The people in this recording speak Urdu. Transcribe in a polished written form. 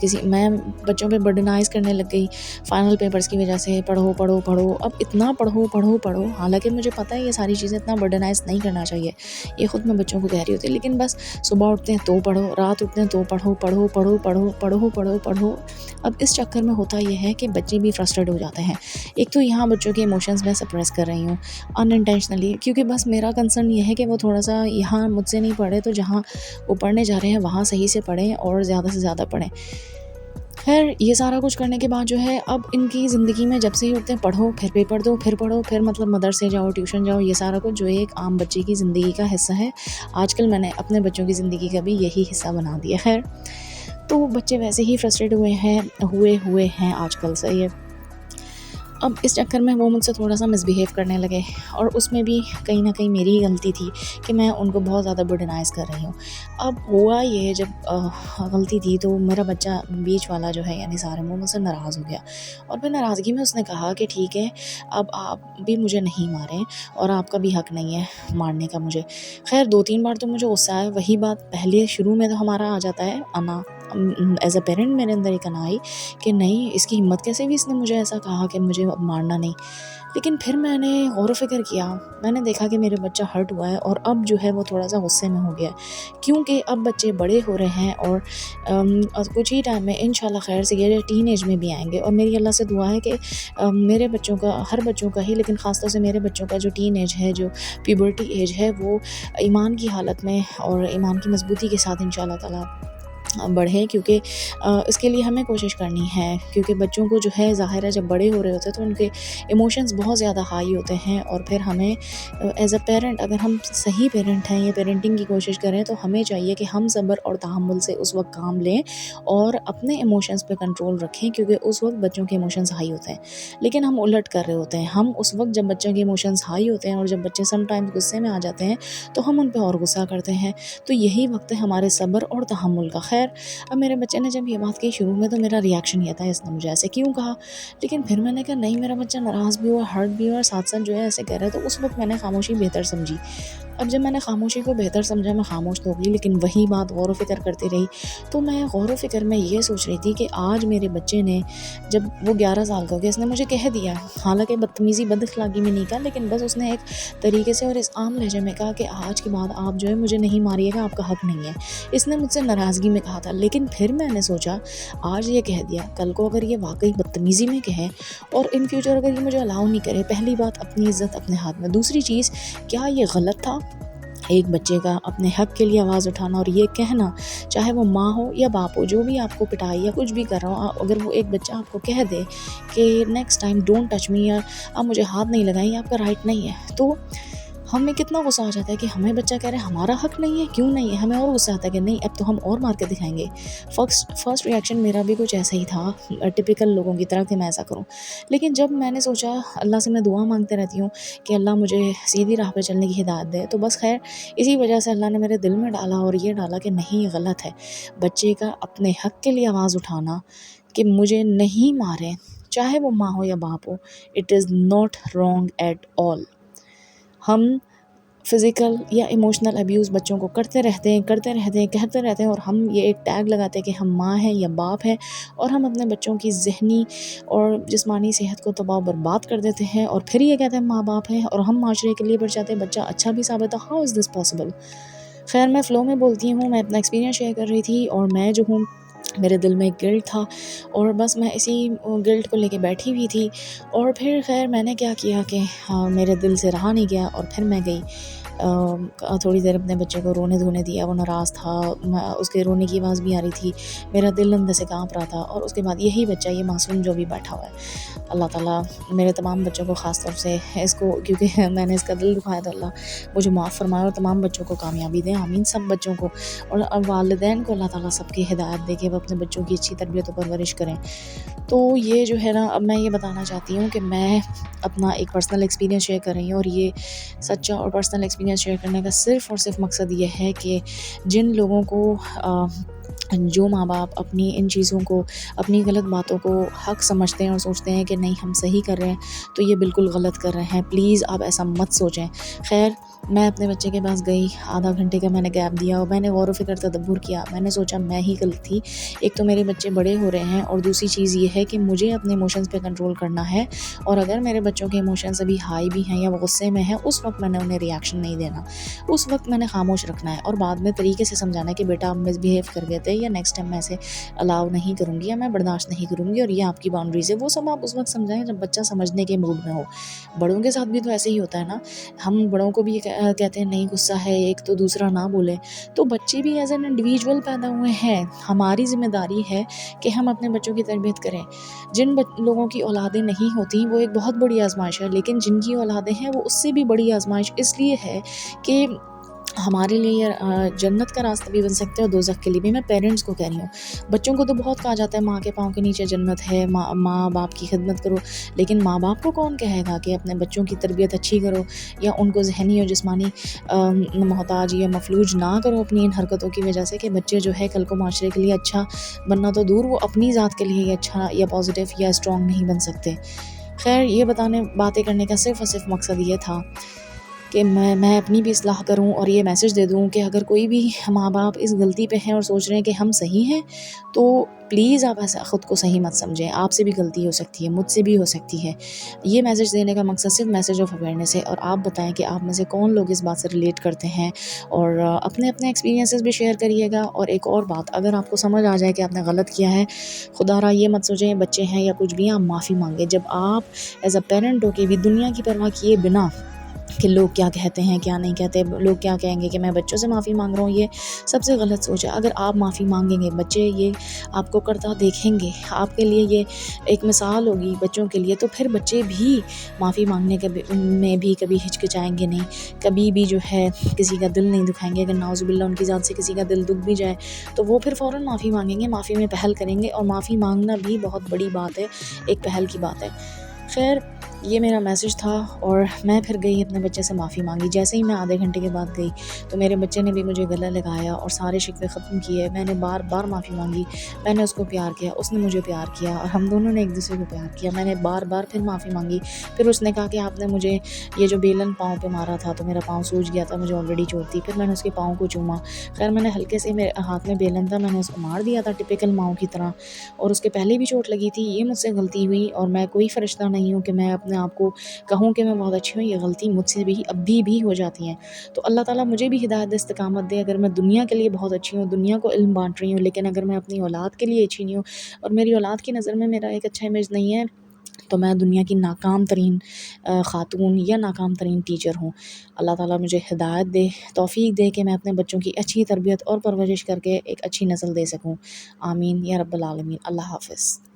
کسی میں بچوں پہ برڈنائز کرنے لگ گئی فائنل پیپرز کی وجہ سے، پڑھو پڑھو پڑھو، اب اتنا پڑھو پڑھو پڑھو، حالانکہ مجھے پتہ ہے یہ ساری چیزیں اتنا برڈنائز نہیں کرنا چاہیے، یہ خود میں بچوں کو کہہ رہی ہوتی ہے، لیکن بس صبح اٹھتے ہیں تو پڑھو، رات اٹھتے ہیں تو پڑھو پڑھو پڑھو پڑھو پڑھو پڑھو پڑھو۔ اب اس چکر میں ہوتا یہ ہے کہ بچے بھی فرسٹریٹ ہو جاتے ہیں۔ ایک تو یہاں بچوں کے ایموشنز میں سپریس کر رہی ہوں ان انٹینشنلی، کیونکہ بس میرا کنسرن یہ ہے کہ وہ تھوڑا سا یہاں مجھ سے نہیں پڑھے تو جہاں وہ پڑھنے جا رہے ہیں وہاں صحیح سے پڑھیں اور زیادہ سے زیادہ پڑھیں۔ خیر یہ سارا کچھ کرنے کے بعد جو ہے اب ان کی زندگی میں جب سے ہی اٹھتے ہیں پڑھو، پھر پیپر دو، پھر پڑھو، پھر مطلب مدرسے جاؤ، ٹیوشن جاؤ، یہ سارا کچھ جو ایک عام بچے کی زندگی کا حصہ ہے، آج کل میں نے اپنے بچوں کی زندگی کا بھی یہی حصہ بنا دیا۔ خیر تو بچے ویسے ہی فرسٹریٹ ہوئے ہیں آج کل سے یہ۔ اب اس چکر میں وہ مجھ سے تھوڑا سا مس بیہیو کرنے لگے، اور اس میں بھی کہیں نہ کہیں میری ہی غلطی تھی کہ میں ان کو بہت زیادہ برڈنائز کر رہی ہوں۔ اب ہوا یہ جب غلطی تھی تو میرا بچہ بیچ والا جو ہے یعنی سارم، وہ مجھ سے ناراض ہو گیا، اور پھر ناراضگی میں اس نے کہا کہ ٹھیک ہے اب آپ بھی مجھے نہیں ماریں اور آپ کا بھی حق نہیں ہے مارنے کا مجھے۔ خیر 2-3 بار تو مجھے غصہ آیا، وہی بات پہلے شروع میں تو ہمارا آ جاتا ہے انا، ایز اے پیرنٹ میرے اندر ایک انا آئی کہ نہیں اس کی ہمت کیسے بھی اس نے مجھے ایسا کہا کہ مجھے اب مارنا نہیں۔ لیکن پھر میں نے غور و فکر کیا، میں نے دیکھا کہ میرے بچہ ہرٹ ہوا ہے، اور اب جو ہے وہ تھوڑا سا غصے میں ہو گیا ہے، کیونکہ اب بچے بڑے ہو رہے ہیں اور کچھ ہی ٹائم میں انشاءاللہ خیر سے یہ ٹین ایج میں بھی آئیں گے، اور میری اللہ سے دعا ہے کہ میرے بچوں کا، ہر بچوں کا ہی لیکن خاص طور سے میرے بچوں کا جو ٹین ایج ہے، جو پیوبرٹی ایج ہے، وہ ایمان کی حالت میں اور ایمان کی مضبوطی کے ساتھ انشاءاللہ تعالیٰ بڑھے، کیونکہ اس کے لیے ہمیں کوشش کرنی ہے، کیونکہ بچوں کو جو ہے ظاہر ہے جب بڑے ہو رہے ہوتے ہیں تو ان کے ایموشنز بہت زیادہ ہائی ہوتے ہیں، اور پھر ہمیں ایز اے پیرنٹ، اگر ہم صحیح پیرنٹ ہیں یا پیرنٹنگ کی کوشش کریں تو ہمیں چاہیے کہ ہم صبر اور تحمل سے اس وقت کام لیں اور اپنے ایموشنز پہ کنٹرول رکھیں، کیونکہ اس وقت بچوں کے ایموشنز ہائی ہوتے ہیں، لیکن ہم الٹ کر رہے ہوتے ہیں، ہم اس وقت جب بچوں کے ایموشنز ہائی ہوتے ہیں اور جب بچے سم ٹائمز غصے میں آ جاتے ہیں تو ہم ان پہ اور غصہ کرتے ہیں، تو یہی وقت ہے ہمارے صبر اور تحمل کا۔ خیر اب میرے بچے نے جب یہ بات کہی شروع میں تو میرا ریاکشن یہ تھا اس نے مجھے ایسے کیوں کہا، لیکن پھر میں نے کہا نہیں میرا بچہ ناراض بھی ہوا، ہرٹ بھی ہوا، اور ساتھ ساتھ جو ہے ایسے کہہ رہا ہے، تو اس وقت میں نے خاموشی بہتر سمجھی۔ اب جب میں نے خاموشی کو بہتر سمجھا، میں خاموش تو ہوگی لیکن وہی بات غور و فکر کرتی رہی، تو میں غور و فکر میں یہ سوچ رہی تھی کہ آج میرے بچے نے، جب وہ 11 سال کا ہو گیا، اس نے مجھے کہہ دیا، حالانکہ بدتمیزی بد اخلاقی میں نہیں کہا، لیکن بس اس نے ایک طریقے سے اور اس عام لہجے میں کہا کہ آج کے بعد آپ جو ہے مجھے نہیں ماریے گا، آپ کا حق نہیں ہے، اس نے مجھ سے ناراضگی میں کہا تھا۔ لیکن پھر میں نے سوچا آج یہ کہہ دیا، کل کو اگر یہ واقعی بدتمیزی میں کہے اور ان فیوچر اگر یہ مجھے الاؤ نہیں کرے، پہلی بات اپنی عزت اپنے ہاتھ میں، دوسری چیز کیا یہ غلط تھا ایک بچے کا اپنے حق کے لیے آواز اٹھانا اور یہ کہنا، چاہے وہ ماں ہو یا باپ ہو، جو بھی آپ کو پٹائی یا کچھ بھی کر رہا ہو، اگر وہ ایک بچہ آپ کو کہہ دے کہ next time don't touch me, یا آپ مجھے ہاتھ نہیں لگائیں، یہ آپ کا رائٹ نہیں ہے، تو ہمیں کتنا غصہ آ جاتا ہے کہ ہمیں بچہ کہہ رہے ہیں ہمارا حق نہیں ہے، کیوں نہیں ہے، ہمیں اور غصہ آتا ہے کہ نہیں اب تو ہم اور مار کے دکھائیں گے۔ فرسٹ ریاکشن میرا بھی کچھ ایسا ہی تھا، ٹپیکل لوگوں کی طرح کہ میں ایسا کروں، لیکن جب میں نے سوچا، اللہ سے میں دعا مانگتے رہتی ہوں کہ اللہ مجھے سیدھی راہ پہ چلنے کی ہدایت دے، تو بس خیر اسی وجہ سے اللہ نے میرے دل میں ڈالا اور یہ ڈالا کہ نہیں یہ غلط ہے بچے کا اپنے حق کے لیے آواز اٹھانا، کہ مجھے نہیں ماریں، چاہے وہ ماں ہو یا باپ ہو، it is not wrong at all. ہم فزیکل یا ایموشنل ابیوز بچوں کو کرتے رہتے ہیں کہتے رہتے ہیں، اور ہم یہ ایک ٹیگ لگاتے ہیں کہ ہم ماں ہیں یا باپ ہیں، اور ہم اپنے بچوں کی ذہنی اور جسمانی صحت کو تباہ و برباد کر دیتے ہیں، اور پھر یہ کہتے ہیں ماں باپ ہیں، اور ہم معاشرے کے لیے بڑھ جاتے ہیں بچہ اچھا بھی ثابت ہے۔ How is this possible? خیر میں فلو میں بولتی ہوں، میں اپنا ایکسپیرینس شیئر کر رہی تھی، اور میں جو ہوں میرے دل میں ایک گلٹ تھا، اور بس میں اسی گلٹ کو لے کے بیٹھی ہوئی تھی، اور پھر خیر میں نے کیا کیا کہ میرے دل سے رہا نہیں گیا، اور پھر میں گئی تھوڑی دیر اپنے بچے کو رونے دھونے دیا، وہ ناراض تھا، اس کے رونے کی آواز بھی آ رہی تھی، میرا دل اندر سے کانپ رہا تھا، اور اس کے بعد یہی بچہ، یہ معصوم جو بھی بیٹھا ہوا ہے، اللہ تعالیٰ میرے تمام بچوں کو، خاص طور سے اس کو کیونکہ میں نے اس کا دل دکھایا، تو اللہ مجھے معاف فرمائے اور تمام بچوں کو کامیابی دیں، آمین، سب بچوں کو، اور والدین کو اللہ تعالیٰ سب کی ہدایت دے کہ وہ اپنے بچوں کی اچھی تربیت و پرورش کریں۔ تو یہ جو ہے نا، اب میں یہ بتانا چاہتی ہوں کہ میں اپنا ایک پرسنل ایکسپیرینس شیئر کر رہی ہوں، اور یہ سچا اور پرسنل ایکسپیرینس شیئر کرنے کا صرف اور صرف مقصد یہ ہے کہ جن لوگوں کو جو ماں باپ اپنی ان چیزوں کو، اپنی غلط باتوں کو حق سمجھتے ہیں اور سوچتے ہیں کہ نہیں ہم صحیح کر رہے ہیں، تو یہ بالکل غلط کر رہے ہیں، پلیز آپ ایسا مت سوچیں۔ خیر میں اپنے بچے کے پاس گئی، آدھا گھنٹے کا میں نے گیپ دیا اور میں نے غور و فکر تدبر کیا. میں نے سوچا میں ہی غلط تھی. ایک تو میرے بچے بڑے ہو رہے ہیں اور دوسری چیز یہ ہے کہ مجھے اپنے ایموشنز پہ کنٹرول کرنا ہے، اور اگر میرے بچوں کے ایموشنز ابھی ہائی بھی ہیں یا وہ غصے میں ہیں، اس وقت میں نے انہیں ریاکشن نہیں دینا، اس وقت میں نے خاموش رکھنا ہے اور بعد میں طریقے سے سمجھانا ہے کہ بیٹا آپ مس بیہیو کر گئے تھے، یا نیکسٹ ٹائم میں ایسے الاؤ نہیں کروں گی یا میں برداشت نہیں کروں گی، اور یہ آپ کی باؤنڈریز ہے. وہ سب آپ اس وقت سمجھائیں جب بچہ سمجھنے کے موڈ میں ہو. بڑوں کے ساتھ بھی تو ایسے ہی ہوتا ہے نا. ہم بڑوں کو بھی کہتے ہیں نہیں غصہ ہے ایک تو دوسرا نہ بولے. تو بچے بھی ایز این انڈیویجول پیدا ہوئے ہیں. ہماری ذمہ داری ہے کہ ہم اپنے بچوں کی تربیت کریں. جن لوگوں کی اولادیں نہیں ہوتی وہ ایک بہت بڑی آزمائش ہے، لیکن جن کی اولادیں ہیں وہ اس سے بھی بڑی آزمائش اس لیے ہے کہ ہمارے لیے یہ جنت کا راستہ بھی بن سکتا ہے اور دوزخ کے لیے بھی. میں پیرنٹس کو کہہ رہی ہوں. بچوں کو تو بہت کہا جاتا ہے ماں کے پاؤں کے نیچے جنت ہے، ماں باپ کی خدمت کرو، لیکن ماں باپ کو کون کہے گا کہ اپنے بچوں کی تربیت اچھی کرو یا ان کو ذہنی اور جسمانی محتاج یا مفلوج نہ کرو اپنی ان حرکتوں کی وجہ سے، کہ بچے جو ہے کل کو معاشرے کے لیے اچھا بننا تو دور، وہ اپنی ذات کے لیے اچھا یا پازیٹیو یا اسٹرانگ نہیں بن سکتے. خیر، یہ باتیں کرنے کا صرف اور صرف مقصد یہ تھا کہ میں اپنی بھی اصلاح کروں اور یہ میسج دے دوں کہ اگر کوئی بھی ماں باپ اس غلطی پہ ہیں اور سوچ رہے ہیں کہ ہم صحیح ہیں، تو پلیز آپ ایسا خود کو صحیح مت سمجھیں. آپ سے بھی غلطی ہو سکتی ہے، مجھ سے بھی ہو سکتی ہے. یہ میسج دینے کا مقصد صرف میسج آف اویئرنیس ہے. اور آپ بتائیں کہ آپ میں سے کون لوگ اس بات سے ریلیٹ کرتے ہیں، اور اپنے ایکسپیرینسز بھی شیئر کریے گا. اور ایک اور بات، اگر آپ کو سمجھ آ جائے کہ آپ نے غلط کیا ہے، خدا را یہ مت سوچیں بچے ہیں یا کچھ بھی، آپ معافی مانگیں. جب آپ ایز اے پیرنٹ ہو کے بھی دنیا کی پرواہ کیے بنا کہ لوگ کیا کہتے ہیں کیا نہیں کہتے، لوگ کیا کہیں گے کہ میں بچوں سے معافی مانگ رہا ہوں، یہ سب سے غلط سوچ ہے. اگر آپ معافی مانگیں گے، بچے یہ آپ کو کرتا دیکھیں گے، آپ کے لیے یہ ایک مثال ہوگی بچوں کے لیے، تو پھر بچے بھی معافی مانگنے میں بھی کبھی ہچکچائیں گے نہیں، کبھی بھی جو ہے کسی کا دل نہیں دکھائیں گے. اگر نعوذ باللہ ان کی ذات سے کسی کا دل دکھ بھی جائے تو وہ پھر فوراً معافی مانگیں گے، معافی میں پہل کریں گے. اور معافی مانگنا بھی بہت بڑی بات ہے، ایک پہل کی بات ہے. خیر، یہ میرا میسج تھا. اور میں پھر گئی اپنے بچے سے معافی مانگی. جیسے ہی میں آدھے گھنٹے کے بعد گئی تو میرے بچے نے بھی مجھے گلے لگایا اور سارے شکوے ختم کیے. میں نے بار بار معافی مانگی، میں نے اس کو پیار کیا، اس نے مجھے پیار کیا، اور ہم دونوں نے ایک دوسرے کو پیار کیا. میں نے بار بار پھر معافی مانگی. پھر اس نے کہا کہ آپ نے مجھے یہ جو بیلن پاؤں پہ مارا تھا تو میرا پاؤں سوج گیا تھا، مجھے آلریڈی چوٹ تھی. پھر میں نے اس کے پاؤں کو چوما. خیر، میں نے ہلکے سے، میرے ہاتھ میں بیلن تھا، میں نے اس کو مار دیا تھا ٹپیکل ماؤں کی طرح، اور اس کے پہلے بھی چوٹ لگی تھی. یہ مجھ سے غلطی ہوئی، اور میں کوئی فرشتہ نہیں ہوں کہ میں اپنے آپ کو کہوں کہ میں بہت اچھی ہوں. یہ غلطی مجھ سے بھی ابھی بھی ہو جاتی ہیں. تو اللہ تعالیٰ مجھے بھی ہدایت استقامت دے. اگر میں دنیا کے لیے بہت اچھی ہوں، دنیا کو علم بانٹ رہی ہوں، لیکن اگر میں اپنی اولاد کے لیے اچھی نہیں ہوں اور میری اولاد کی نظر میں میرا ایک اچھا امیج نہیں ہے، تو میں دنیا کی ناکام ترین خاتون یا ناکام ترین ٹیچر ہوں. اللہ تعالیٰ مجھے ہدایت دے، توفیق دے کہ میں اپنے بچوں کی اچھی تربیت اور پرورش کر کے ایک اچھی نسل دے سکوں. آمین یا رب العالمین. اللہ حافظ.